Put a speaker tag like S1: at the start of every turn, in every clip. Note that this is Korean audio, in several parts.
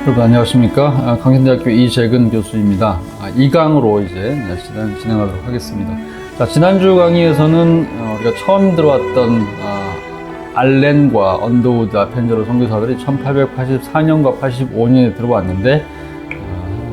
S1: 여러분 안녕하십니까? 강신대학교 이재근 교수입니다. 2강으로 이제 진행하도록 하겠습니다. 자, 지난주 강의에서는 우리가 처음 들어왔던 알렌과 언더우드 아펜젤러 선교사들이 1884년과 85년에 들어왔는데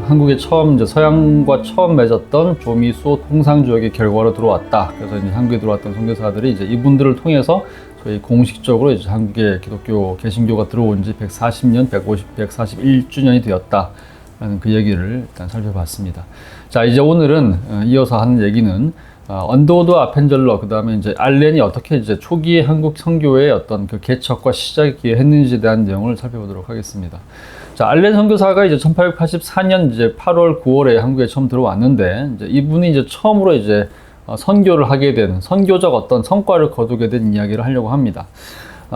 S1: 한국에 처음 이제 서양과 처음 맺었던 조미수 통상조약의 결과로 들어왔다. 그래서 이제 한국에 들어왔던 선교사들이 이제 이분들을 통해서 저희 공식적으로 이제 한국에 기독교 개신교가 들어온 지 140년, 141주년이 되었다라는 그 얘기를 일단 살펴봤습니다. 자, 이제 오늘은 이어서 하는 얘기는 언더우드 아펜젤러, 그 다음에 이제 알렌이 어떻게 이제 초기에 한국 선교의 어떤 그 개척과 시작이 했는지에 대한 내용을 살펴보도록 하겠습니다. 자, 알렌 선교사가 이제 1884년 이제 8월, 9월에 한국에 처음 들어왔는데, 이제 이분이 이제 처음으로 이제 선교를 하게 된, 선교적 어떤 성과를 거두게 된 이야기를 하려고 합니다.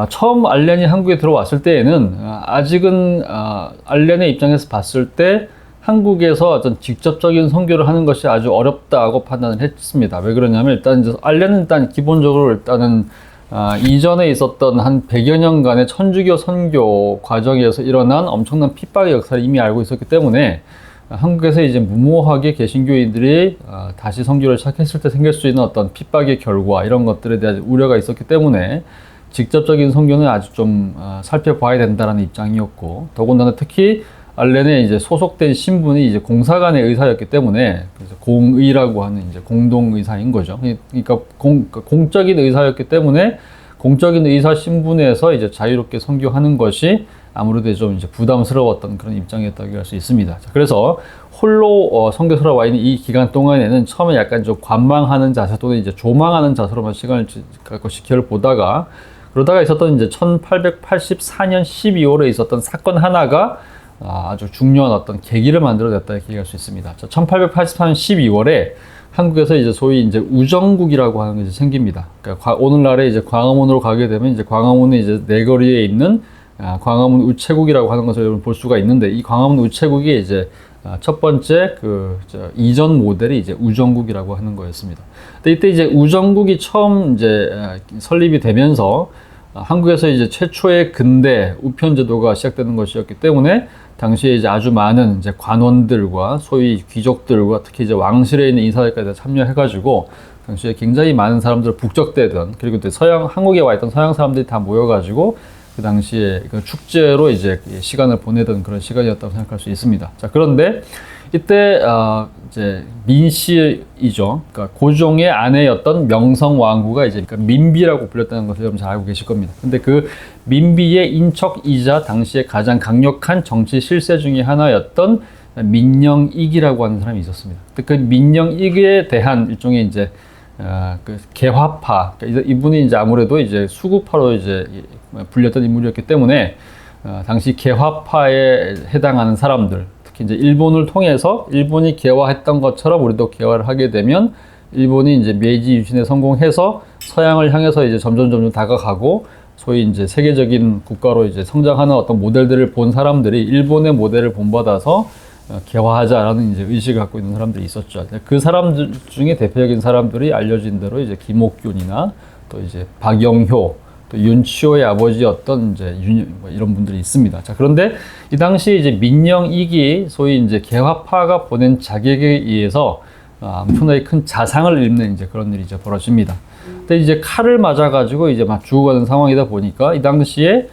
S1: 처음 알렌이 한국에 들어왔을 때에는 아직은 알렌의 입장에서 봤을 때 한국에서 어떤 직접적인 선교를 하는 것이 아주 어렵다고 판단을 했습니다. 왜 그러냐면 일단 이제 알렌은 일단 기본적으로 일단은 이전에 있었던 한 100여 년간의 천주교 선교 과정에서 일어난 엄청난 핍박의 역사를 이미 알고 있었기 때문에 한국에서 이제 무모하게 개신교인들이 다시 선교를 시작했을 때 생길 수 있는 어떤 핍박의 결과, 이런 것들에 대한 우려가 있었기 때문에 직접적인 선교는 아주 좀 살펴봐야 된다는 입장이었고, 더군다나 특히 알렌에 이제 소속된 신분이 이제 공사관의 의사였기 때문에, 그래서 공의라고 하는 이제 공동의사인 거죠. 그러니까 공적인 의사였기 때문에 공적인 의사 신분에서 이제 자유롭게 선교하는 것이 아무래도 좀 이제 부담스러웠던 그런 입장이었다고 할 수 있습니다. 자, 그래서 홀로 선교사로 와 있는 이 기간 동안에는 처음에 약간 좀 관망하는 자세 또는 이제 조망하는 자세로만 시간을 갖고 지켜를 보다가, 그러다가 있었던 이제 1884년 12월에 있었던 사건 하나가 아주 중요한 어떤 계기를 만들어냈다 이렇게 얘기할 수 있습니다. 1884년 12월에 한국에서 이제 소위 이제 우정국이라고 하는 것이 생깁니다. 그러니까 오늘날에 이제 광화문으로 가게 되면 이제 광화문의 이제 내거리에 있는 광화문 우체국이라고 하는 것을 여러분 볼 수가 있는데, 이 광화문 우체국이 이제 첫 번째 이전 모델이 이제 우정국이라고 하는 거였습니다. 근데 이때 이제 우정국이 처음 이제 설립이 되면서 한국에서 이제 최초의 근대 우편제도가 시작되는 것이었기 때문에 당시에 이제 아주 많은 이제 관원들과 소위 귀족들과 특히 이제 왕실에 있는 인사들까지 참여해가지고 당시에 굉장히 많은 사람들 북적대던, 그리고 또 한국에 와 있던 서양 사람들이 다 모여가지고 그 당시에 그 축제로 이제 시간을 보내던 그런 시간이었다고 생각할 수 있습니다. 자, 그런데 이때 이제 민씨이죠. 그러니까 고종의 아내였던 명성왕후가 이제 그러니까 민비라고 불렸다는 것을 여러분 잘 알고 계실 겁니다. 근데 그 민비의 인척이자 당시에 가장 강력한 정치 실세 중에 하나였던 민영익이라고 하는 사람이 있었습니다. 그 민영익에 대한 일종의 이제 그 개화파, 그러니까 이분이 이제 아무래도 이제 수구파로 이제 불렸던 인물이었기 때문에 당시 개화파에 해당하는 사람들, 특히 이제 일본을 통해서 일본이 개화했던 것처럼 우리도 개화를 하게 되면 일본이 이제 메이지 유신에 성공해서 서양을 향해서 이제 점점 다가가고 소위 이제 세계적인 국가로 이제 성장하는 어떤 모델들을 본 사람들이 일본의 모델을 본받아서 개화하자라는 이제 의식을 갖고 있는 사람들이 있었죠. 그 사람들 중에 대표적인 사람들이 알려진 대로 이제 김옥균이나 또 이제 박영효, 또 윤치호의 아버지였던 이제 이런 분들이 있습니다. 자, 그런데 이 당시 이제 민영익이 소위 이제 개화파가 보낸 자객에 의해서 엄청나게 큰 자상을 입는 이제 그런 일이 이제 벌어집니다. 근데 이제 칼을 맞아가지고 이제 막 죽어가는 상황이다 보니까 이 당시에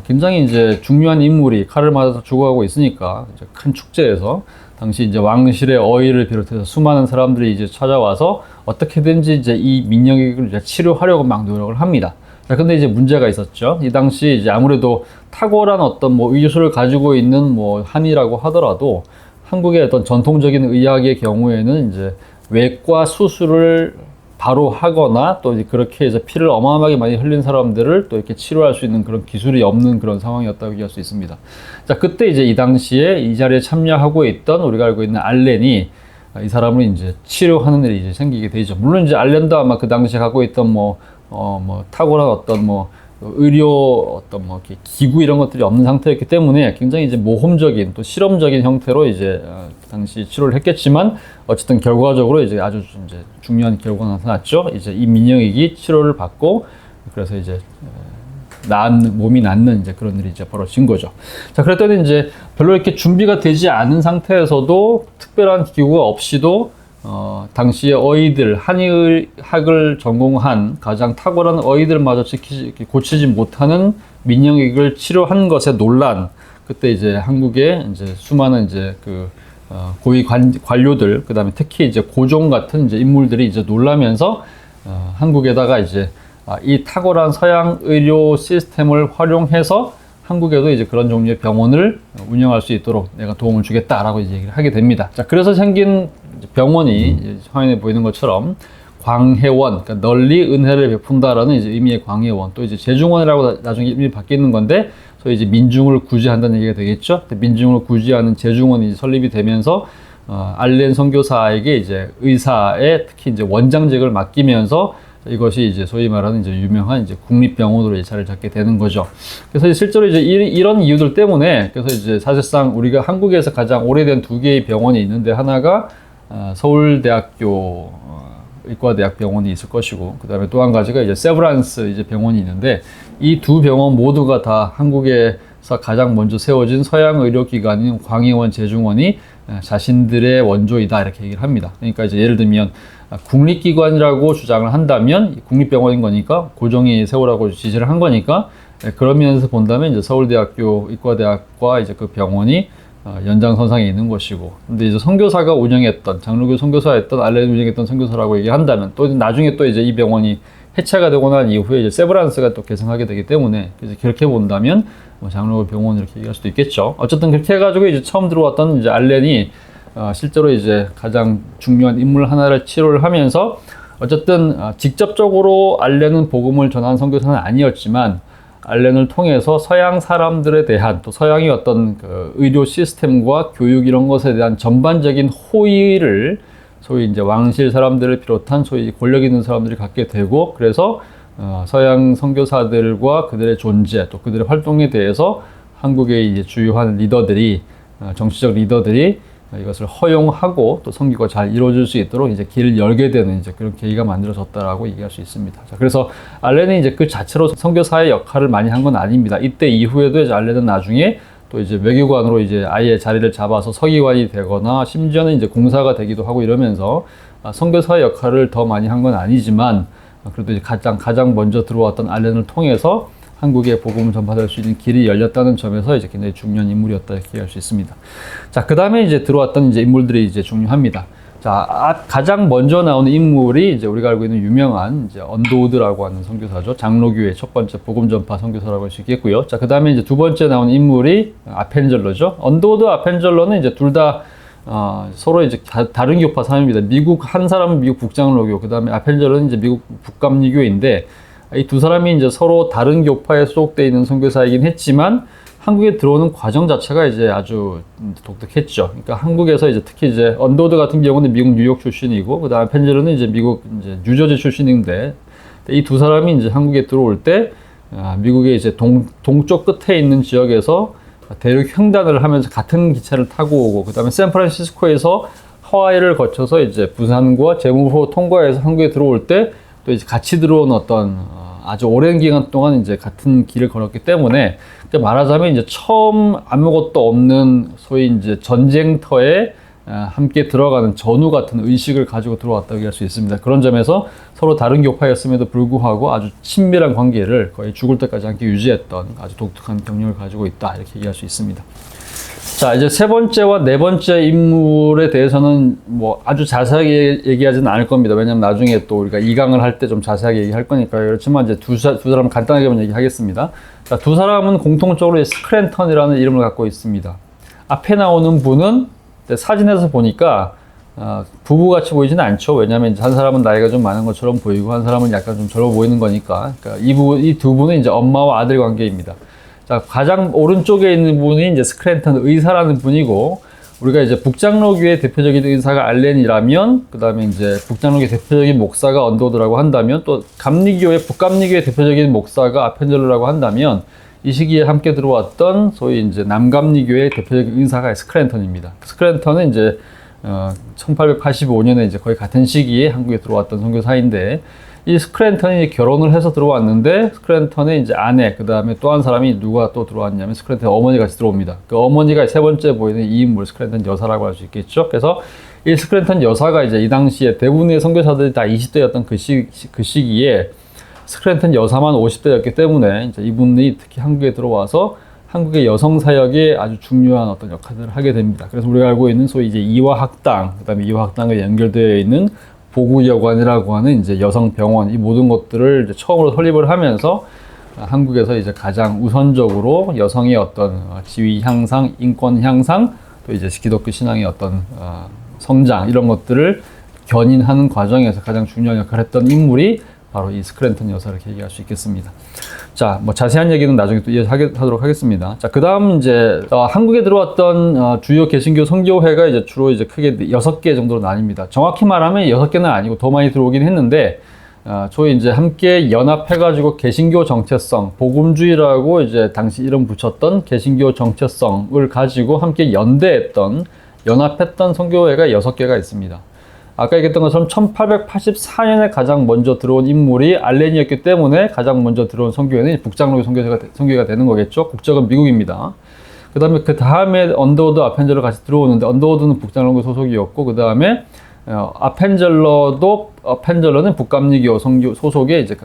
S1: 굉장히 이제 중요한 인물이 칼을 맞아서 죽어가고 있으니까 이제 큰 축제에서 당시 이제 왕실의 어의를 비롯해서 수많은 사람들이 이제 찾아와서 어떻게든지 이제 이 민영익을 이제 치료하려고 막 노력을 합니다. 자, 근데 이제 문제가 있었죠. 이 당시 이제 아무래도 탁월한 어떤 뭐 의술을 가지고 있는 뭐 한이라고 하더라도 한국의 어떤 전통적인 의학의 경우에는 이제 외과 수술을 바로 하거나 또 이제 그렇게 이제 피를 어마어마하게 많이 흘린 사람들을 또 이렇게 치료할 수 있는 그런 기술이 없는 그런 상황이었다고 얘기할 수 있습니다. 자, 그때 이제 이 당시에 이 자리에 참여하고 있던 우리가 알고 있는 알렌이 이 사람을 이제 치료하는 일이 이제 생기게 되죠. 물론 이제 알렌도 아마 그 당시에 갖고 있던 뭐 탁월한 어떤 의료 어떤 이렇게 기구 이런 것들이 없는 상태였기 때문에 굉장히 이제 모험적인 또 실험적인 형태로 이제 당시 치료를 했겠지만 어쨌든 결과적으로 이제 아주 이제 중요한 결과가 나타났죠. 이제 이 민영익이 치료를 받고 그래서 이제 몸이 낫는 이제 그런 일이 이제 벌어진 거죠. 자, 그랬더니 이제 별로 이렇게 준비가 되지 않은 상태에서도 특별한 기구가 없이도 당시에 어이들, 한의학을 전공한 가장 탁월한 어이들마저 고치지 못하는 민영익을 치료한 것에 논란. 그때 이제 한국에 이제 수많은 이제 고위 관료들, 그 다음에 특히 이제 고종 같은 이제 인물들이 이제 놀라면서 한국에다가 이제 이 탁월한 서양 의료 시스템을 활용해서 한국에도 이제 그런 종류의 병원을 운영할 수 있도록 내가 도움을 주겠다라고 이제 얘기를 하게 됩니다. 자, 그래서 생긴 병원이 화면에 보이는 것처럼 광해원, 그러니까 널리 은혜를 베푼다라는 이제 의미의 광해원, 또 이제 제중원이라고 나중에 이름이 바뀌는 건데, 소위 이제 민중을 구제한다는 얘기가 되겠죠. 민중을 구제하는 제중원이 설립이 되면서 알렌 선교사에게 이제 의사의 특히 이제 원장직을 맡기면서 이것이 이제 소위 말하는 이제 유명한 이제 국립병원으로 이제 자리를 잡게 되는 거죠. 그래서 실제로 이제 이런 이유들 때문에 그래서 이제 사실상 우리가 한국에서 가장 오래된 두 개의 병원이 있는데 하나가 서울대학교 의과대학병원이 있을 것이고, 그 다음에 또 한 가지가 이제 세브란스 이제 병원이 있는데, 이 두 병원 모두가 다 한국에서 가장 먼저 세워진 서양 의료기관인 광해원 제중원이 자신들의 원조이다 이렇게 얘기를 합니다. 그러니까 이제 예를 들면 국립기관이라고 주장을 한다면 국립병원인 거니까 고종이 세우라고 지시를 한 거니까, 그런 면에서 본다면 이제 서울대학교 의과대학과 이제 그 병원이 연장선상에 있는 것이고, 근데 이제 선교사가 운영했던, 장로교 선교사였던 알렌이 운영했던 선교사라고 얘기한다면, 또 나중에 또 이제 이 병원이 해체가 되고 난 이후에 이제 세브란스가 또 개성하게 되기 때문에, 그래서 그렇게 본다면 장로교 병원 이렇게 얘기할 수도 있겠죠. 어쨌든 그렇게 해가지고 이제 처음 들어왔던 이제 알렌이 실제로 이제 가장 중요한 인물 하나를 치료를 하면서, 어쨌든 직접적으로 알렌은 복음을 전한 선교사는 아니었지만 알렌을 통해서 서양 사람들에 대한, 또 서양의 어떤 의료 시스템과 교육 이런 것에 대한 전반적인 호의를 소위 이제 왕실 사람들을 비롯한 소위 권력 있는 사람들이 갖게 되고, 그래서 서양 선교사들과 그들의 존재, 또 그들의 활동에 대해서 한국의 이제 주요한 리더들이, 정치적 리더들이 이것을 허용하고 또 선교가 잘 이루어질 수 있도록 이제 길을 열게 되는 이제 그런 계기가 만들어졌다라고 얘기할 수 있습니다. 자, 그래서 알렌이 이제 그 자체로 선교사의 역할을 많이 한 건 아닙니다. 이때 이후에도 이제 알렌은 나중에 또 이제 외교관으로 이제 아예 자리를 잡아서 서기관이 되거나 심지어는 이제 공사가 되기도 하고 이러면서 선교사의 역할을 더 많이 한 건 아니지만, 그래도 이제 가장 먼저 들어왔던 알렌을 통해서 한국에 복음을 전파될 수 있는 길이 열렸다는 점에서 이제 굉장히 중요한 인물이었다 이렇게 얘기할 수 있습니다. 자, 그 다음에 이제 들어왔던 이제 인물들이 이제 중요합니다. 자, 가장 먼저 나오는 인물이 이제 우리가 알고 있는 유명한 이제 언더우드라고 하는 선교사죠. 장로교회 첫 번째 복음 전파 선교사라고 할 수 있겠고요. 자, 그 다음에 이제 두 번째 나오는 인물이 아펜젤러죠. 언더우드, 아펜젤러는 이제 둘 다 서로 이제 다른 교파 사람입니다. 한 사람은 미국 북장로교, 그 다음에 아펜젤러는 이제 미국 북감리교인데, 이 두 사람이 이제 서로 다른 교파에 소속되어 있는 선교사이긴 했지만 한국에 들어오는 과정 자체가 이제 아주 독특했죠. 그러니까 한국에서 이제 특히 이제 언더우드 같은 경우는 미국 뉴욕 출신이고, 그 다음에 펜젤러는 이제 미국 이제 뉴저지 출신인데, 이 두 사람이 이제 한국에 들어올 때 미국의 이제 동쪽 끝에 있는 지역에서 대륙 횡단을 하면서 같은 기차를 타고 오고, 그 다음에 샌프란시스코에서 하와이를 거쳐서 이제 부산과 제무호 통과해서 한국에 들어올 때 또 이제 같이 들어온 어떤 아주 오랜 기간 동안 이제 같은 길을 걸었기 때문에, 말하자면 이제 처음 아무것도 없는 소위 이제 전쟁터에 함께 들어가는 전우 같은 의식을 가지고 들어왔다고 얘기할 수 있습니다. 그런 점에서 서로 다른 교파였음에도 불구하고 아주 친밀한 관계를 거의 죽을 때까지 함께 유지했던 아주 독특한 경력을 가지고 있다 이렇게 얘기할 수 있습니다. 자, 이제 세 번째와 네 번째 인물에 대해서는 뭐 아주 자세하게 얘기하지는 않을 겁니다. 왜냐면 나중에 또 우리가 2강을 할 때 좀 자세하게 얘기할 거니까요. 그렇지만 이제 두 사람 간단하게만 얘기하겠습니다. 자, 두 사람은 공통적으로 스크랜턴이라는 이름을 갖고 있습니다. 앞에 나오는 분은 사진에서 보니까 부부같이 보이지는 않죠. 왜냐하면 한 사람은 나이가 좀 많은 것처럼 보이고 한 사람은 약간 좀 젊어 보이는 거니까. 그러니까 이 두 분은 이제 엄마와 아들 관계입니다. 자, 가장 오른쪽에 있는 분이 이제 스크랜턴 의사라는 분이고, 우리가 이제 북장로교의 대표적인 의사가 알렌이라면, 그 다음에 이제 북장로교의 대표적인 목사가 언더우드라고 한다면, 또 북감리교의 대표적인 목사가 아펜젤러라고 한다면, 이 시기에 함께 들어왔던 소위 이제 남감리교의 대표적인 의사가 스크랜턴입니다. 스크랜턴은 이제 1885년에 이제 거의 같은 시기에 한국에 들어왔던 선교사인데, 이 스크랜턴이 결혼을 해서 들어왔는데 스크랜턴의 이제 아내, 그 다음에 또 한 사람이 누가 또 들어왔냐면 스크랜턴의 어머니가 같이 들어옵니다. 그 어머니가 세 번째 보이는 이 인물, 스크랜턴 여사라고 할 수 있겠죠. 그래서 이 스크랜턴 여사가 이제 이 당시에 대부분의 선교사들이 다 20대였던 그 시기에 스크랜턴 여사만 50대였기 때문에 이제 이분이 특히 한국에 들어와서 한국의 여성 사역에 아주 중요한 어떤 역할을 하게 됩니다. 그래서 우리가 알고 있는 소위 이제 이화학당, 그다음에 이화학당과 연결되어 있는 보구여관이라고 하는 이제 여성 병원, 이 모든 것들을 이제 처음으로 설립을 하면서 한국에서 이제 가장 우선적으로 여성의 어떤 지위 향상, 인권 향상, 또 이제 기독교 신앙의 어떤 성장, 이런 것들을 견인하는 과정에서 가장 중요한 역할을 했던 인물이 바로 이 스크랜턴 여사를 얘기할 수 있겠습니다. 자, 뭐 자세한 얘기는 나중에 또 이어하도록 하겠습니다. 자, 그 다음 이제 한국에 들어왔던 주요 개신교 선교회가 이제 주로 이제 크게 6개 정도로 나뉩니다. 정확히 말하면 6개는 아니고 더 많이 들어오긴 했는데, 저희 이제 함께 연합해가지고 개신교 정체성, 복음주의라고 이제 당시 이름 붙였던 개신교 정체성을 가지고 함께 연합했던 선교회가 6개가 있습니다. 아까 얘기했던 것처럼 1884년에 가장 먼저 들어온 인물이 알렌이었기 때문에 가장 먼저 들어온 선교회는 북장로교 선교회가 되는 거겠죠. 국적은 미국입니다. 그 다음에 언더우드, 아펜젤러 같이 들어오는데, 언더우드는 북장로교 소속이었고, 그 다음에 아펜젤러는 북감리교 소속의 이제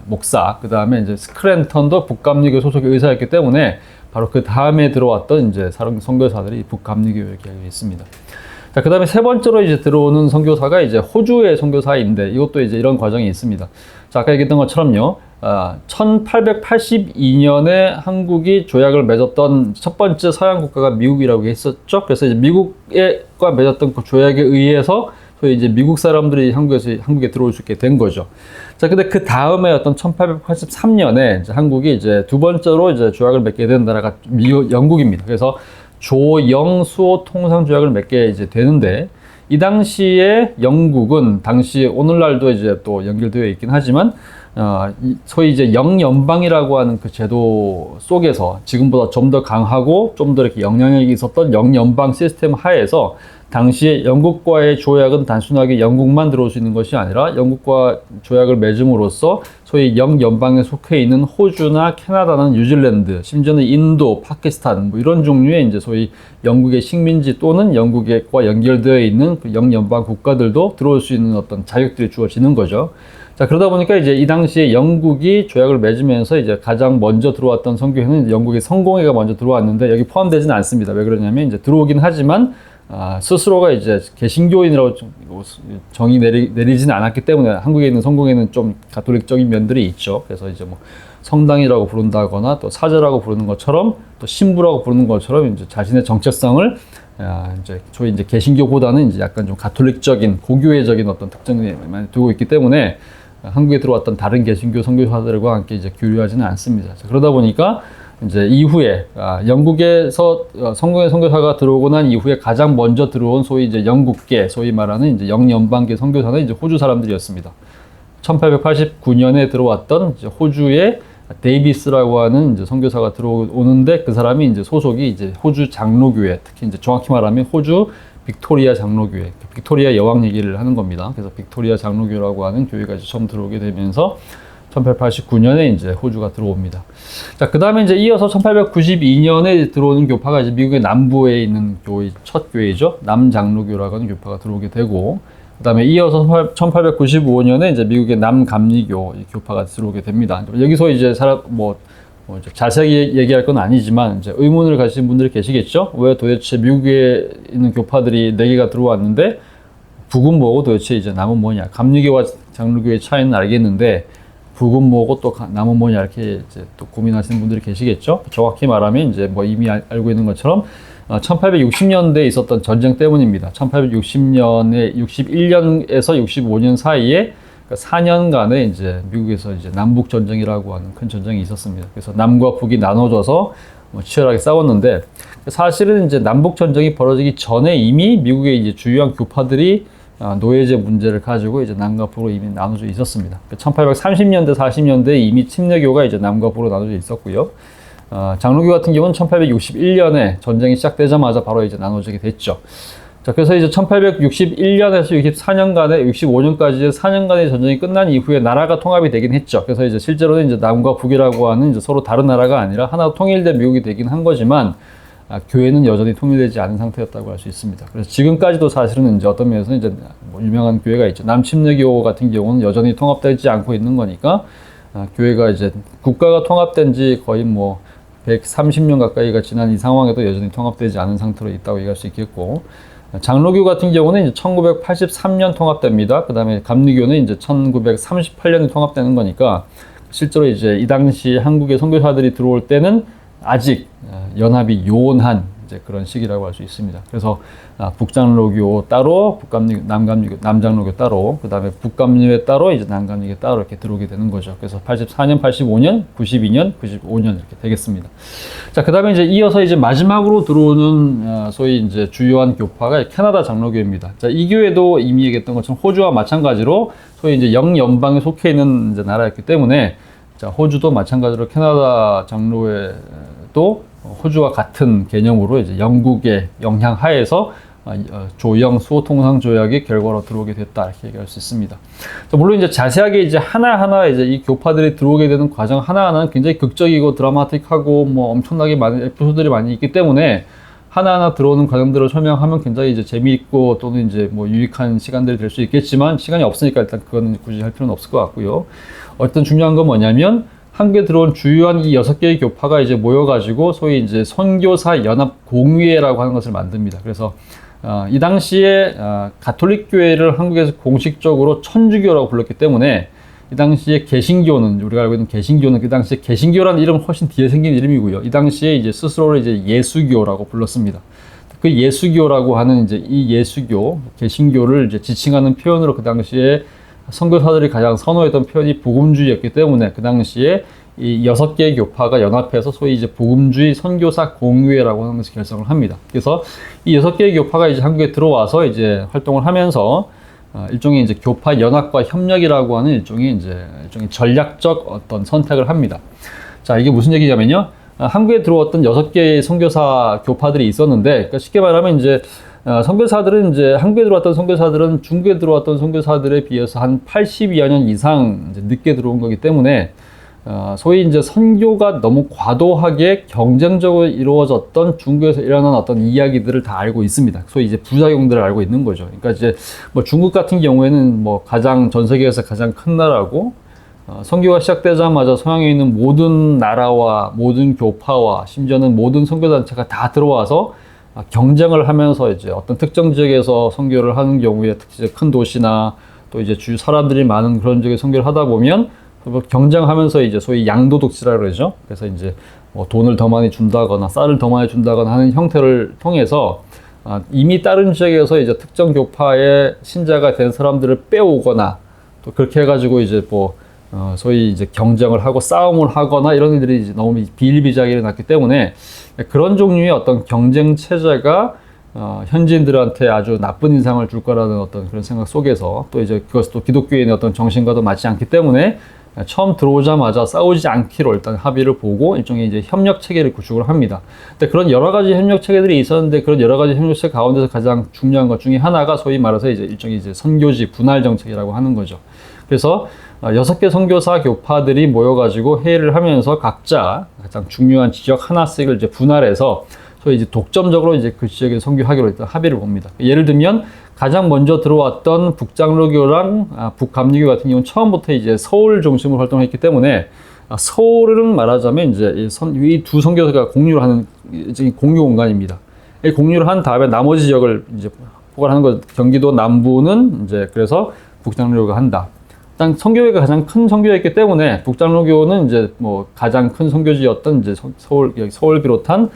S1: 목사, 그 다음에 이제 스크랜턴도 북감리교 소속의 의사였기 때문에 바로 그 다음에 들어왔던 이제 선교사들이 북감리교에 있습니다. 자, 그 다음에 세 번째로 이제 들어오는 선교사가 이제 호주의 선교사인데, 이것도 이제 이런 과정이 있습니다. 자, 아까 얘기했던 것처럼요, 1882년에 한국이 조약을 맺었던 첫 번째 서양 국가가 미국이라고 했었죠. 그래서 이제 미국과 맺었던 그 조약에 의해서 소위 이제 미국 사람들이 한국에 들어올 수 있게 된 거죠. 자, 근데 그 다음에 어떤 1883년에 이제 한국이 이제 두 번째로 이제 조약을 맺게 된 나라가 영국입니다. 그래서 조영수호 통상조약을 맺게 이제 되는데, 이 당시에 영국은 당시 오늘날도 이제 또 연결되어 있긴 하지만 소위 이제 영연방이라고 하는 그 제도 속에서 지금보다 좀 더 강하고 좀 더 이렇게 영향력이 있었던 영연방 시스템 하에서 당시에 영국과의 조약은 단순하게 영국만 들어올 수 있는 것이 아니라 영국과 조약을 맺음으로써 소위 영연방에 속해 있는 호주나 캐나다나 뉴질랜드, 심지어는 인도, 파키스탄 뭐 이런 종류의 이제 소위 영국의 식민지 또는 영국과 연결되어 있는 그 영연방 국가들도 들어올 수 있는 어떤 자격들이 주어지는 거죠. 자, 그러다 보니까 이제 이 당시에 영국이 조약을 맺으면서 이제 가장 먼저 들어왔던 선교회는 영국의 성공회가 먼저 들어왔는데, 여기 포함되지는 않습니다. 왜 그러냐면 이제 들어오긴 하지만 스스로가 이제 개신교인이라고 정의 내리지는 않았기 때문에 한국에 있는 성공회는 좀 가톨릭적인 면들이 있죠. 그래서 이제 뭐 성당이라고 부른다거나 또 사제라고 부르는 것처럼 또 신부라고 부르는 것처럼 이제 자신의 정체성을 이제 소위 이제 개신교보다는 이제 약간 좀 가톨릭적인 고교회적인 어떤 특징을 많이 두고 있기 때문에 한국에 들어왔던 다른 개신교 선교사들과 함께 이제 교류하지는 않습니다. 자, 그러다 보니까 이제 이후에 영국에서 성공회 선교사가 들어오고 난 이후에 가장 먼저 들어온 소위 이제 영국계, 소위 말하는 이제 영연방계 선교사는 이제 호주 사람들이었습니다. 1889년에 들어왔던 이제 호주의 데이비스라고 하는 이제 선교사가 들어오는데, 그 사람이 이제 소속이 이제 호주 장로교회, 특히 이제 정확히 말하면 호주 빅토리아 장로교회, 빅토리아 여왕 얘기를 하는 겁니다. 그래서 빅토리아 장로교라고 하는 교회가 이제 처음 들어오게 되면서 1889년에 이제 호주가 들어옵니다. 자, 그 다음에 이제 이어서 1892년에 들어오는 교파가 이제 미국의 남부에 있는 첫 교회죠. 남장로교라고 하는 교파가 들어오게 되고, 그 다음에 이어서 1895년에 이제 미국의 남감리교 교파가 들어오게 됩니다. 여기서 이제 자세히 얘기할 건 아니지만 이제 의문을 가지신 분들이 계시겠죠? 왜 도대체 미국에 있는 교파들이 4개가 들어왔는데 북은 뭐고 도대체 이제 남은 뭐냐? 감리교와 장로교의 차이는 알겠는데 북은 뭐고 또 남은 뭐냐, 이렇게 이제 또 고민하시는 분들이 계시겠죠? 정확히 말하면 이제 뭐 이미 알고 있는 것처럼 1860년대에 있었던 전쟁 때문입니다. 1860년에 61년에서 65년 사이에 4년간의 이제 미국에서 이제 남북 전쟁이라고 하는 큰 전쟁이 있었습니다. 그래서 남과 북이 나눠져서 치열하게 싸웠는데, 사실은 이제 남북 전쟁이 벌어지기 전에 이미 미국의 이제 주요한 교파들이 노예제 문제를 가지고 이제 남과 북으로 이미 나눠져 있었습니다. 1830년대, 40년대에 이미 침례교가 이제 남과 북으로 나눠져 있었고요. 장로교 같은 경우는 1861년에 전쟁이 시작되자마자 바로 이제 나눠지게 됐죠. 자, 그래서 이제 1861년에서 64년간의 65년까지의 4년간의 전쟁이 끝난 이후에 나라가 통합이 되긴 했죠. 그래서 이제 실제로는 이제 남과 북이라고 하는 이제 서로 다른 나라가 아니라 하나 통일된 미국이 되긴 한 거지만 교회는 여전히 통일되지 않은 상태였다고 할 수 있습니다. 그래서 지금까지도 사실은 이제 어떤 면에서는 이제 뭐 유명한 교회가 있죠. 남침례교 같은 경우는 여전히 통합되지 않고 있는 거니까 교회가 이제 국가가 통합된 지 거의 뭐 130년 가까이가 지난 이 상황에도 여전히 통합되지 않은 상태로 있다고 얘기할 수 있겠고, 장로교 같은 경우는 이제 1983년 통합됩니다. 그 다음에 감리교는 이제 1938년에 통합되는 거니까 실제로 이제 이 당시 한국의 선교사들이 들어올 때는 아직 연합이 요원한 이제 그런 시기라고 할 수 있습니다. 그래서 북장로교 따로, 북감리교, 남장로교 따로, 그 다음에 북감리교 따로, 이제 남감리교 따로 이렇게 들어오게 되는 거죠. 그래서 84년, 85년, 92년, 95년 이렇게 되겠습니다. 자, 그 다음에 이제 이어서 이제 마지막으로 들어오는 소위 이제 주요한 교파가 캐나다 장로교입니다. 자, 이 교회도 이미 얘기했던 것처럼 호주와 마찬가지로 소위 이제 영연방에 속해 있는 이제 나라였기 때문에, 자, 호주도 마찬가지로 캐나다 장로회도 호주와 같은 개념으로 이제 영국의 영향 하에서 조영 수호통상 조약의 결과로 들어오게 됐다 이렇게 얘기할 수 있습니다. 물론 이제 자세하게 이제 하나하나 이제 이 교파들이 들어오게 되는 과정 하나하나는 굉장히 극적이고 드라마틱하고 뭐 엄청나게 많은 에피소드들이 많이 있기 때문에 하나하나 들어오는 과정들을 설명하면 굉장히 이제 재미있고 또는 이제 뭐 유익한 시간들이 될 수 있겠지만 시간이 없으니까 일단 그거는 굳이 할 필요는 없을 것 같고요. 어쨌든 중요한 건 뭐냐면 한국에 들어온 주요한 이 6개의 교파가 이제 모여가지고 소위 이제 선교사 연합 공의회라고 하는 것을 만듭니다. 그래서 이 당시에 가톨릭 교회를 한국에서 공식적으로 천주교라고 불렀기 때문에 이 당시에 개신교는, 우리가 알고 있는 개신교는 그 당시에 개신교라는 이름은 훨씬 뒤에 생긴 이름이고요. 이 당시에 이제 스스로를 이제 예수교라고 불렀습니다. 그 예수교라고 하는 이제 이 예수교, 개신교를 이제 지칭하는 표현으로 그 당시에 선교사들이 가장 선호했던 표현이 복음주의였기 때문에 그 당시에 이 6개의 교파가 연합해서 소위 이제 복음주의 선교사 공의회라고 하는 것을 결성을 합니다. 그래서 이 6개의 교파가 이제 한국에 들어와서 이제 활동을 하면서 일종의 이제 교파 연합과 협력이라고 하는 일종의 전략적 어떤 선택을 합니다. 자, 이게 무슨 얘기냐면요. 한국에 들어왔던 6개의 선교사 교파들이 있었는데, 그러니까 쉽게 말하면 이제 선교사들은 이제 한국에 들어왔던 선교사들은 중국에 들어왔던 선교사들에 비해서 한 82여 년 이상 이제 늦게 들어온 거기 때문에 소위 이제 선교가 너무 과도하게 경쟁적으로 이루어졌던 중국에서 일어난 어떤 이야기들을 다 알고 있습니다. 소위 이제 부작용들을 알고 있는 거죠. 그러니까 이제 뭐 중국 같은 경우에는 뭐 가장 전 세계에서 가장 큰 나라고, 선교가 시작되자마자 서양에 있는 모든 나라와 모든 교파와 심지어는 모든 선교단체가 다 들어와서 경쟁을 하면서 이제 어떤 특정 지역에서 선교를 하는 경우에 특히 큰 도시나 또 이제 주요 사람들이 많은 그런 지역에 선교를 하다 보면 경쟁하면서 이제 소위 양도독지라고 그러죠. 그래서 이제 뭐 돈을 더 많이 준다거나 쌀을 더 많이 준다거나 하는 형태를 통해서 이미 다른 지역에서 이제 특정 교파의 신자가 된 사람들을 빼오거나 또 그렇게 해가지고 이제 뭐 소위 이제 경쟁을 하고 싸움을 하거나 이런 일들이 이제 너무 비일비재하게 일어났기 때문에 그런 종류의 어떤 경쟁 체제가 현지인들한테 아주 나쁜 인상을 줄 거라는 어떤 그런 생각 속에서 또 이제 그것도 기독교인의 어떤 정신과도 맞지 않기 때문에 처음 들어오자마자 싸우지 않기로 일단 합의를 보고 일종의 이제 협력 체계를 구축을 합니다. 근데 그런 여러 가지 협력 체계들이 있었는데 그런 여러 가지 협력 체계 가운데서 가장 중요한 것 중에 하나가 소위 말해서 이제 일종의 이제 선교지 분할 정책이라고 하는 거죠. 그래서 6개 선교사 교파들이 모여가지고 회의를 하면서 각자 가장 중요한 지역 하나씩을 이제 분할해서 소위 이제 독점적으로 이제 그 지역에 선교하기로 일단 합의를 봅니다. 예를 들면 가장 먼저 들어왔던 북장로교랑 북감리교 같은 경우는 처음부터 이제 서울 중심으로 활동했기 때문에 서울은 말하자면 이제 이 두 선교사가 공유를 하는 공유 공간입니다. 이 공유를 한 다음에 나머지 지역을 이제 포괄하는 것, 경기도 남부는 이제 그래서 북장로교가 한다. 일단 선교회가 가장 큰 선교회였기 때문에 북장로교는 이제 뭐 가장 큰 선교지였던 이제 서울 비롯한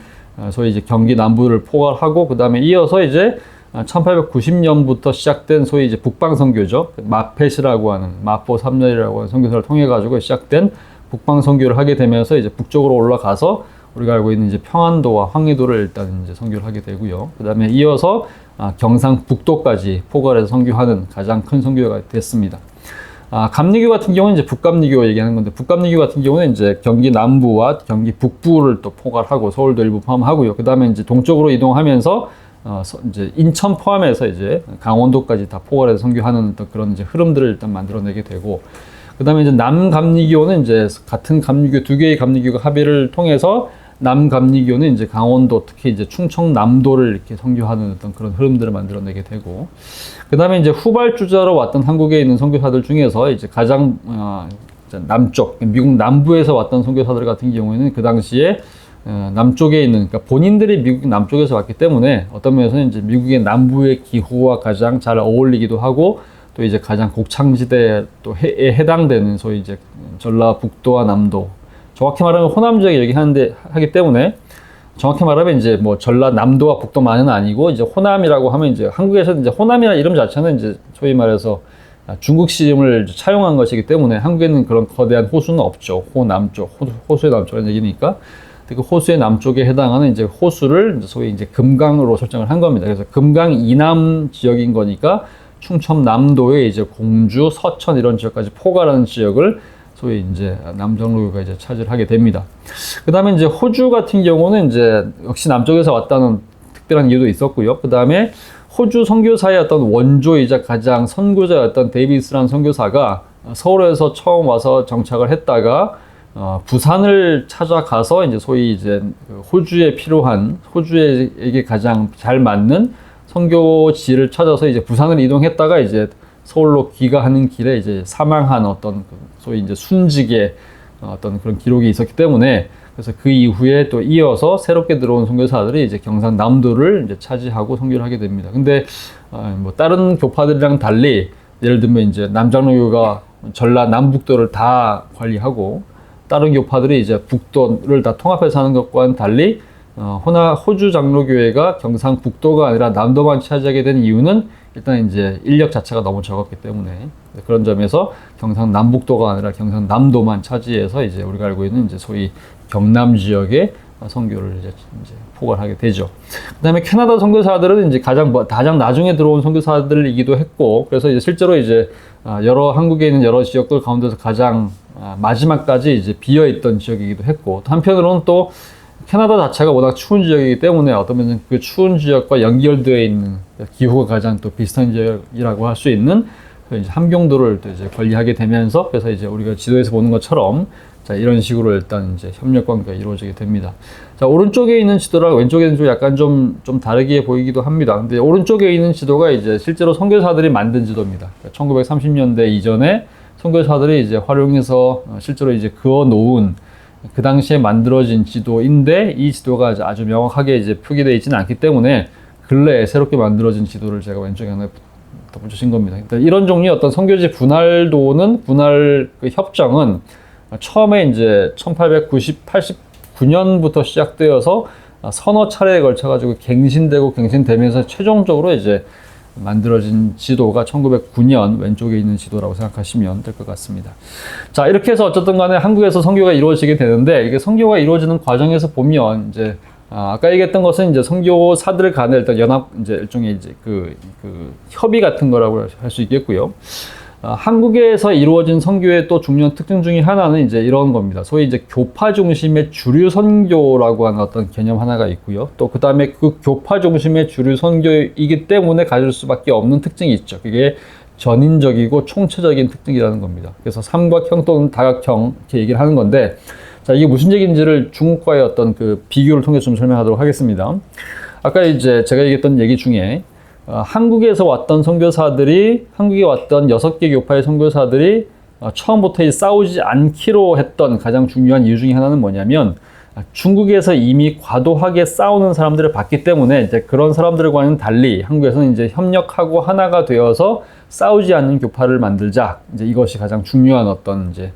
S1: 소위 이제 경기 남부를 포괄하고 그 다음에 이어서 이제 1890년부터 시작된 소위 이제 북방 선교죠. 마펫이라고 하는 마포 3년이라고 하는 선교사를 통해 가지고 시작된 북방 선교를 하게 되면서 이제 북쪽으로 올라가서 우리가 알고 있는 이제 평안도와 황해도를 일단 이제 선교를 하게 되고요. 그 다음에 이어서 경상북도까지 포괄해서 선교하는 가장 큰 선교회가 됐습니다. 감리교 같은 경우는 이제 북감리교 얘기하는 건데, 북감리교 같은 경우는 이제 경기 남부와 경기 북부를 또 포괄하고 서울도 일부 포함하고요. 그 다음에 이제 동쪽으로 이동하면서 이제 인천 포함해서 이제 강원도까지 다 포괄해서 선교하는 어떤 그런 이제 흐름들을 일단 만들어내게 되고, 그다음에 이제 남감리교는 이제 같은 감리교 두 개의 감리교가 합의를 통해서 남감리교는 이제 강원도 특히 이제 충청남도를 이렇게 선교하는 어떤 그런 흐름들을 만들어내게 되고, 그다음에 이제 후발주자로 왔던 한국에 있는 선교사들 중에서 이제 가장 남쪽 미국 남부에서 왔던 선교사들 같은 경우에는 그 당시에 남쪽에 있는, 그러니까 본인들이 미국 남쪽에서 왔기 때문에 어떤 면에서는 이제 미국의 남부의 기후와 가장 잘 어울리기도 하고, 또 이제 가장 곡창지대에 또 해당되는 소위 이제 전라북도와 남도, 정확히 말하면 호남 지역 얘기하는데 하기 때문에 정확히 말하면 이제 뭐 전라남도와 북도만은 아니고 이제 호남이라고 하면 이제 한국에서는 이제 호남이라는 이름 자체는 이제 소위 말해서 중국식임을 차용한 것이기 때문에 한국에는 그런 거대한 호수는 없죠. 호남쪽, 호수의 남쪽이라는 얘기니까. 그 호수의 남쪽에 해당하는 이제 호수를 소위 이제 금강으로 설정을 한 겁니다. 그래서 금강 이남 지역인 거니까 충청남도의 이제 공주, 서천 이런 지역까지 포괄하는 지역을 소위 이제 남정로교가 이제 차지를 하게 됩니다. 그 다음에 이제 호주 같은 경우는 이제 역시 남쪽에서 왔다는 특별한 이유도 있었고요. 그 다음에 호주 선교사의 어떤 원조이자 가장 선구자였던 데이비스라는 선교사가 서울에서 처음 와서 정착을 했다가 부산을 찾아가서 이제 소위 이제 호주에 필요한, 호주에게 가장 잘 맞는 선교지를 찾아서 이제 부산을 이동했다가 이제 서울로 귀가하는 길에 이제 사망한 어떤 소위 이제 순직의 어떤 그런 기록이 있었기 때문에, 그래서 그 이후에 또 이어서 새롭게 들어온 선교사들이 이제 경상남도를 이제 차지하고 선교를 하게 됩니다. 근데 뭐 다른 교파들이랑 달리 예를 들면 이제 남장로교가 전라 남북도를 다 관리하고 다른 교파들이 이제 북도를 다 통합해서 하는 것과는 달리 호주 장로교회가 경상북도가 아니라 남도만 차지하게 된 이유는 일단 이제 인력 자체가 너무 적었기 때문에, 그런 점에서 경상남북도가 아니라 경상남도만 차지해서 이제 우리가 알고 있는 이제 소위 경남 지역의 선교를 이제 포괄하게 되죠. 그다음에 캐나다 선교사들은 이제 가장 나중에 들어온 선교사들이기도 했고, 그래서 이제 실제로 이제 한국에 있는 여러 지역들 가운데서 가장 마지막까지 이제 비어 있던 지역이기도 했고, 또 한편으로는 또 캐나다 자체가 워낙 추운 지역이기 때문에 어떤 면은 그 추운 지역과 연결되어 있는, 기후가 가장 또 비슷한 지역이라고 할 수 있는 이제 함경도를 또 이제 관리하게 되면서, 그래서 이제 우리가 지도에서 보는 것처럼 자, 이런 식으로 일단 이제 협력 관계가 이루어지게 됩니다. 자, 오른쪽에 있는 지도랑 왼쪽에 있는 지도 약간 좀 다르게 보이기도 합니다. 근데 오른쪽에 있는 지도가 이제 실제로 선교사들이 만든 지도입니다. 그러니까 1930년대 이전에 선교사들이 이제 활용해서 실제로 이제 그어 놓은 그 당시에 만들어진 지도인데, 이 지도가 아주 명확하게 이제 표기되어 있지는 않기 때문에 근래에 새롭게 만들어진 지도를 제가 왼쪽에 하나 덧붙여진 겁니다. 이런 종류의 어떤 선교지 분할 그 협정은 처음에 이제 1889년부터 시작되어서 서너 차례에 걸쳐가지고 갱신되면서 최종적으로 이제 만들어진 지도가 1909년 왼쪽에 있는 지도라고 생각하시면 될 것 같습니다. 자, 이렇게 해서 어쨌든 간에 한국에서 선교가 이루어지게 되는데, 이게 선교가 이루어지는 과정에서 보면 이제 아까 얘기했던 것은 이제 선교사들 간의 일단 이제 일종의 이제 그 협의 같은 거라고 할 수 있겠고요. 한국에서 이루어진 선교의 또 중요한 특징 중에 하나는 이제 이런 겁니다. 소위 이제 교파 중심의 주류 선교라고 하는 어떤 개념 하나가 있고요. 또 그 다음에 그 교파 중심의 주류 선교이기 때문에 가질 수밖에 없는 특징이 있죠. 그게 전인적이고 총체적인 특징이라는 겁니다. 그래서 삼각형 또는 다각형 이렇게 얘기를 하는 건데, 자, 이게 무슨 얘기인지를 중국과의 어떤 그 비교를 통해서 좀 설명하도록 하겠습니다. 아까 이제 제가 얘기했던 얘기 중에 한국에서 왔던 선교사들이, 한국에 왔던 6개 교파의 선교사들이 처음부터 싸우지 않기로 했던 가장 중요한 이유 중에 하나는 뭐냐면, 중국에서 이미 과도하게 싸우는 사람들을 봤기 때문에 이제 그런 사람들과는 달리 한국에서는 이제 협력하고 하나가 되어서 싸우지 않는 교파를 만들자. 이제 이것이 가장 중요한 어떤 이제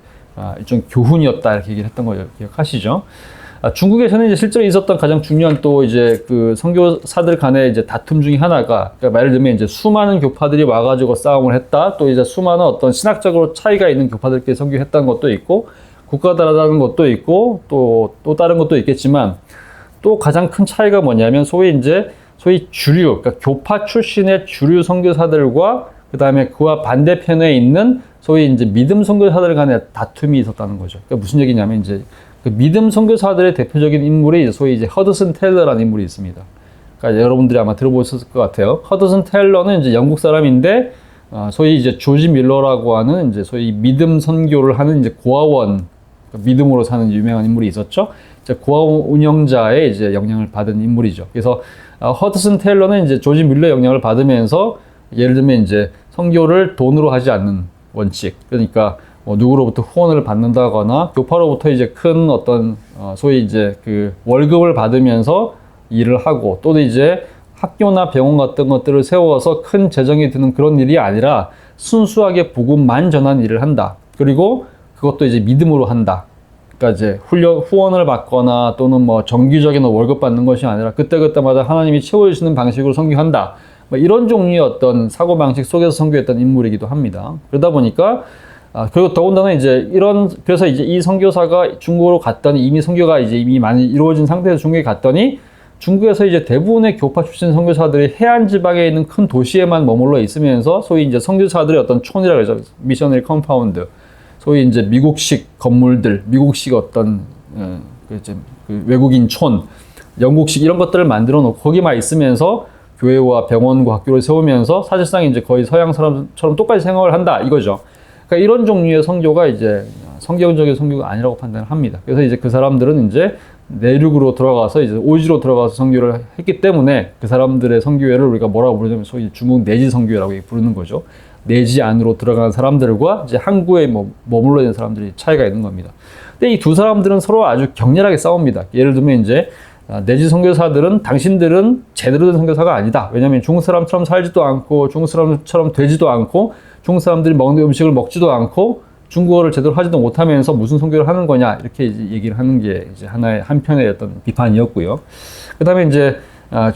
S1: 일종 교훈이었다, 이렇게 얘기를 했던 거 기억하시죠? 중국에서는 이제 실제로 있었던 가장 중요한 또 이제 그 선교사들 간의 이제 다툼 중에 하나가, 그러니까 예를 들면 이제 수많은 교파들이 와가지고 싸움을 했다, 또 이제 수많은 어떤 신학적으로 차이가 있는 교파들끼리 선교했다는 것도 있고, 국가다라는 것도 있고, 또 다른 것도 있겠지만, 또 가장 큰 차이가 뭐냐면 소위 주류, 그러니까 교파 출신의 주류 선교사들과 그 다음에 그와 반대편에 있는 소위 이제 믿음 선교사들 간의 다툼이 있었다는 거죠. 그러니까 무슨 얘기냐면 이제 그 믿음 선교사들의 대표적인 인물이 소위 이제 허드슨 테일러라는 인물이 있습니다. 그러니까 여러분들이 아마 들어보셨을 것 같아요. 허드슨 테일러는 이제 영국 사람인데, 소위 이제 조지 밀러라고 하는 이제 소위 믿음 선교를 하는 이제 고아원, 믿음으로 사는 유명한 인물이 있었죠. 이제 고아원 운영자의 이제 영향을 받은 인물이죠. 그래서 허드슨 테일러는 이제 조지 밀러의 영향을 받으면서 예를 들면 이제 선교를 돈으로 하지 않는 원칙, 그러니까 뭐 누구로부터 후원을 받는다거나 교파로부터 이제 큰 어떤 소위 이제 그 월급을 받으면서 일을 하고, 또는 이제 학교나 병원 같은 것들을 세워서 큰 재정이 드는 그런 일이 아니라 순수하게 복음만 전하는 일을 한다. 그리고 그것도 이제 믿음으로 한다. 그러니까 이제 후원을 받거나 또는 뭐 정기적인 월급 받는 것이 아니라 그때그때마다 하나님이 채워주시는 방식으로 선교한다. 뭐 이런 종류의 어떤 사고방식 속에서 선교했던 인물이기도 합니다. 그러다 보니까 그리고 더군다나 이제 그래서 이제 이 선교사가 중국으로 갔더니 이미 선교가 이제 이미 많이 이루어진 상태에서 중국에 갔더니 중국에서 이제 대부분의 교파 출신 선교사들이 해안 지방에 있는 큰 도시에만 머물러 있으면서 소위 이제 선교사들의 어떤 촌이라고 하죠. 미셔너리 컴파운드. 소위 이제 미국식 건물들, 미국식 어떤 그 외국인 촌, 영국식 이런 것들을 만들어 놓고 거기만 있으면서 교회와 병원과 학교를 세우면서 사실상 이제 거의 서양 사람처럼 똑같이 생활을 한다 이거죠. 그러니까 이런 종류의 선교가 이제 성경적인 선교가 아니라고 판단을 합니다. 그래서 이제 그 사람들은 이제 내륙으로 들어가서 이제 오지로 들어가서 선교를 했기 때문에 그 사람들의 선교회를 우리가 뭐라고 부르냐면 소위 중국 내지 선교회라고 부르는 거죠. 내지 안으로 들어가는 사람들과 이제 항구에 머물러 있는 사람들이 차이가 있는 겁니다. 근데 이 두 사람들은 서로 아주 격렬하게 싸웁니다. 예를 들면 이제 내지 선교사들은 당신들은 제대로 된 선교사가 아니다. 왜냐하면 중국 사람처럼 살지도 않고 중국 사람처럼 되지도 않고 중국 사람들이 먹는 음식을 먹지도 않고 중국어를 제대로 하지도 못하면서 무슨 선교를 하는 거냐 이렇게 이제 얘기를 하는 게 이제 하나의 한편의 어떤 비판이었고요. 그다음에 이제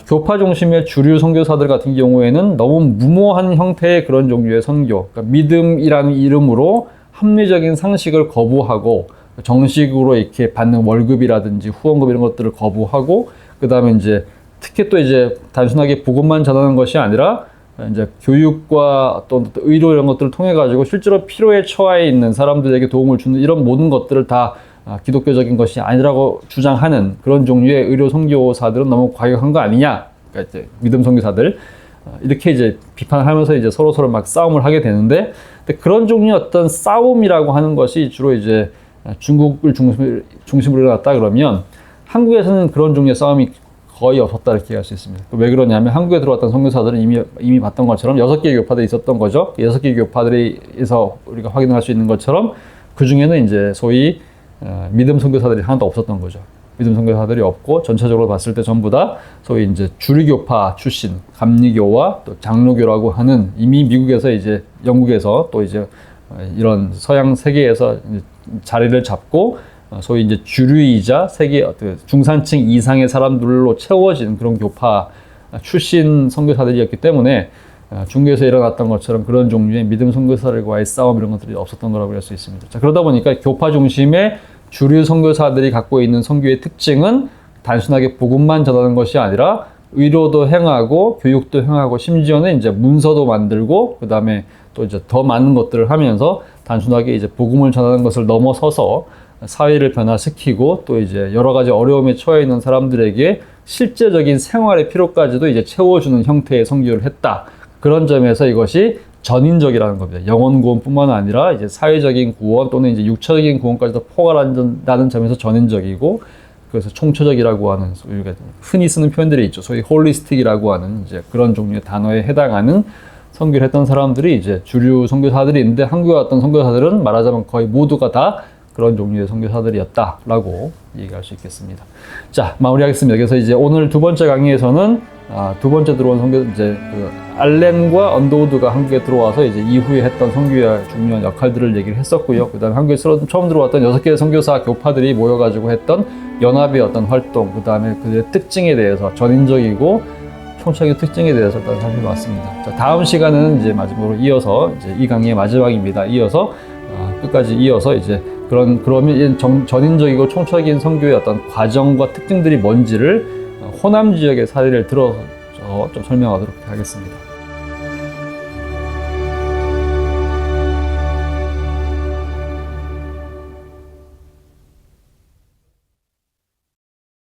S1: 교파 중심의 주류 선교사들 같은 경우에는 너무 무모한 형태의 그런 종류의 선교, 그러니까 믿음이라는 이름으로 합리적인 상식을 거부하고 정식으로 이렇게 받는 월급이라든지 후원금 이런 것들을 거부하고, 그다음에 이제 특히 또 이제 단순하게 복음만 전하는 것이 아니라 이제 교육과 또 의료 이런 것들을 통해 가지고 실제로 필요에 처해 있는 사람들에게 도움을 주는 이런 모든 것들을 다 기독교적인 것이 아니라고 주장하는 그런 종류의 의료 선교사들은 너무 과격한 거 아니냐. 그러니까 이제 믿음 선교사들 이렇게 이제 비판을 하면서 이제 서로 막 싸움을 하게 되는데, 근데 그런 종류의 어떤 싸움이라고 하는 것이 주로 이제 중국을 중심으로 일어났다 그러면 한국에서는 그런 종류의 싸움이 거의 없었다 이렇게 할 수 있습니다. 왜 그러냐면 한국에 들어왔던 선교사들은 이미 봤던 것처럼 6개의 교파들이 있었던 거죠. 6개의 교파들에서 우리가 확인할 수 있는 것처럼 그 중에는 이제 소위 믿음 선교사들이 하나도 없었던 거죠. 믿음 선교사들이 없고 전체적으로 봤을 때 전부 다 소위 이제 주류교파 출신 감리교와 또 장로교라고 하는 이미 미국에서 이제 영국에서 또 이제 이런 서양 세계에서 자리를 잡고 소위 이제 주류이자 세계 중산층 이상의 사람들로 채워진 그런 교파 출신 선교사들이었기 때문에 중국에서 일어났던 것처럼 그런 종류의 믿음 선교사들과의 싸움 이런 것들이 없었던 거라고 할 수 있습니다. 자, 그러다 보니까 교파 중심의 주류 선교사들이 갖고 있는 선교의 특징은 단순하게 복음만 전하는 것이 아니라 의료도 행하고 교육도 행하고 심지어는 이제 문서도 만들고 그다음에 또 이제 더 많은 것들을 하면서 단순하게 이제 복음을 전하는 것을 넘어서서 사회를 변화시키고 또 이제 여러 가지 어려움에 처해 있는 사람들에게 실제적인 생활의 필요까지도 이제 채워주는 형태의 선교를 했다. 그런 점에서 이것이 전인적이라는 겁니다. 영혼 구원뿐만 아니라 이제 사회적인 구원 또는 이제 육체적인 구원까지도 포괄한다는 점에서 전인적이고, 그래서 총체적이라고 하는 우리가 흔히 쓰는 표현들이 있죠. 소위 홀리스틱이라고 하는 이제 그런 종류의 단어에 해당하는 선교를 했던 사람들이 이제 주류 선교사들이 있는데, 한국에 왔던 선교사들은 말하자면 거의 모두가 다 그런 종류의 선교사들이었다라고 얘기할 수 있겠습니다. 자, 마무리하겠습니다. 그래서 이제 오늘 두 번째 강의에서는 두 번째 들어온 선교 이제 그 알렌과 언더우드가 한국에 들어와서 이제 이후에 했던 선교의 중요한 역할들을 얘기를 했었고요. 그다음에 한국에 처음 들어왔던 6개의 선교사 교파들이 모여가지고 했던 연합의 어떤 활동, 그다음에 그들의 특징에 대해서 전인적이고 총체적인 특징에 대해서 일단 살펴봤습니다. 자, 다음 시간은 이제 마지막으로 이어서 이제 이 강의의 마지막입니다. 이어서 끝까지 이어서 이제 그러면 전인적이고 총체적인 선교의 어떤 과정과 특징들이 뭔지를 호남 지역의 사례를 들어서 좀 설명하도록 하겠습니다.